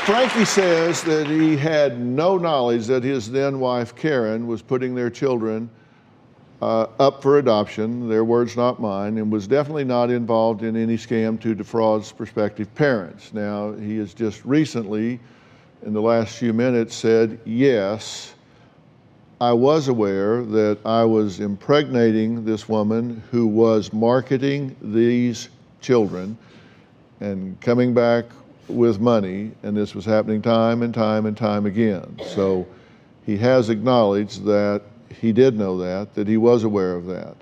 Frankie says that he had no knowledge that his then wife, Karen, was putting their children up for adoption, their words, not mine, and was definitely not involved in any scam to defraud prospective parents. Now, he has just recently, in the last few minutes, said, yes, I was aware that I was impregnating this woman who was marketing these children and coming back with money, and this was happening time and time and time again. So he has acknowledged that he did know that he was aware of that.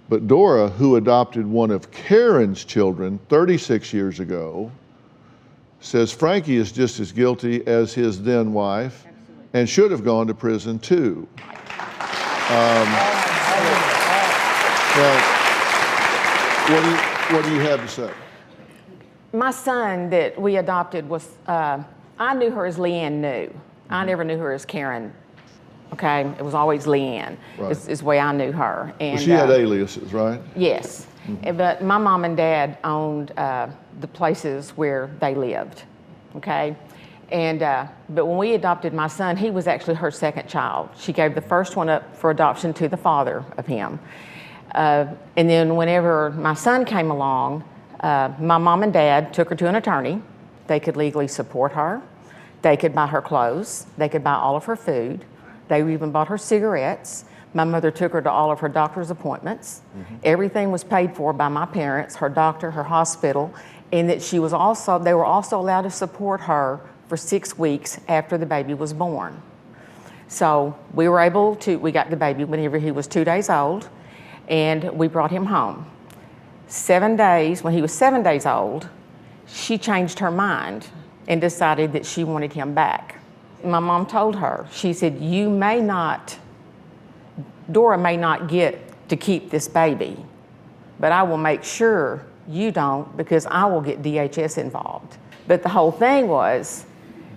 But Dora, who adopted one of Karen's children 36 years ago, says Frankie is just as guilty as his then wife. Absolutely. And should have gone to prison too. Now, what do you have to say? My son that we adopted was, I knew her as Leanne New. I never knew her as Karen. Okay, it was always Leanne, right. is the way I knew her. And well, she had aliases, right? Yes, but my mom and dad owned the places where they lived, okay? And, but when we adopted my son, he was actually her second child. She gave the first one up for adoption to the father of him. And then whenever my son came along, my mom and dad took her to an attorney. They could legally support her. They could buy her clothes. They could buy all of her food. They even bought her cigarettes. My mother took her to all of her doctor's appointments. Everything was paid for by my parents, her doctor, her hospital, and that they were also allowed to support her for 6 weeks after the baby was born. So we got the baby whenever he was 2 days old, and we brought him home. When he was 7 days old, she changed her mind and decided that she wanted him back. My mom told her, she said, Dora may not get to keep this baby, but I will make sure you don't, because I will get DHS involved. But the whole thing was,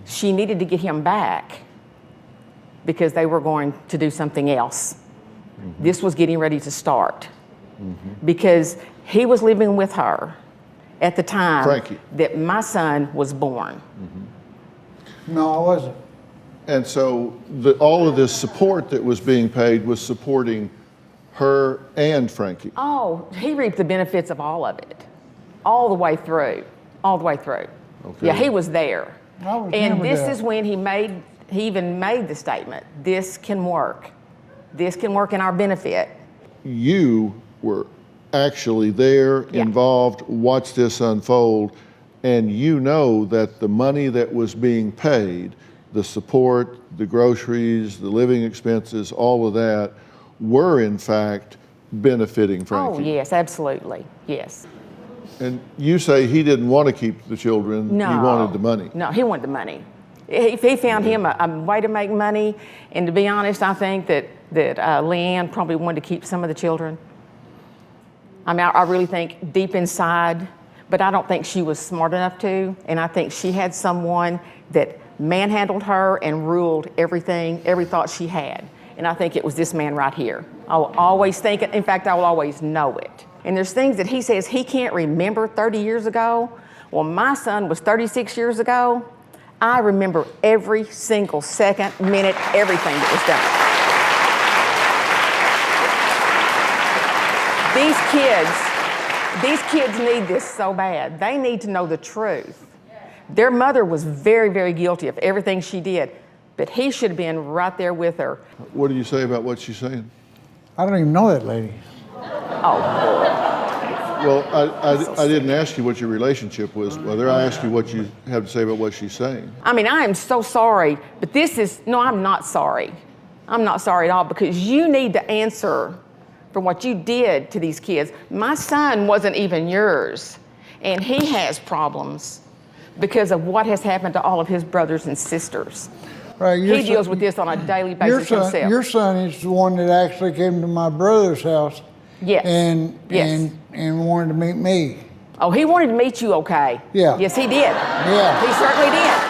she needed to get him back because they were going to do something else. This was getting ready to start because he was living with her at the time Frankie. That my son was born. No, I wasn't. And so all of this support that was being paid was supporting her and Frankie. Oh, he reaped the benefits of all of it, all the way through. Okay. Yeah, he was there. And this is when he even made the statement, this can work. This can work in our benefit. You were actually there, involved, watched this unfold, and you know that the money that was being paid, the support, the groceries, the living expenses, all of that, were in fact benefiting Frankie. Oh, yes, absolutely, yes. And you say he didn't want to keep the children, No. he wanted the money. No, he wanted the money. If he found him a way to make money, and to be honest, I think that Leanne probably wanted to keep some of the children. I mean, I really think deep inside, but I don't think she was smart enough to, and I think she had someone that manhandled her and ruled everything, every thought she had. And I think it was this man right here. I will always think it. In fact, I will always know it. And there's things that he says he can't remember 30 years ago. Well, my son was 36 years ago. I remember every single second, minute, everything that was done. These kids need this so bad. They need to know the truth. Their mother was very, very guilty of everything she did, but he should have been right there with her. What do you say about what she's saying? I don't even know that lady. Oh, Well, I didn't ask you what your relationship was, whether I asked you what you have to say about what she's saying. I mean, I am so sorry, but I'm not sorry. I'm not sorry at all, because you need to answer for what you did to these kids. My son wasn't even yours, and he has problems because of what has happened to all of his brothers and sisters. Right, He deals with this on a daily basis himself. Your son is the one that actually came to my brother's house. Yes. And wanted to meet me. Oh, he wanted to meet you, okay? Yeah. Yes, he did. Yeah. He certainly did.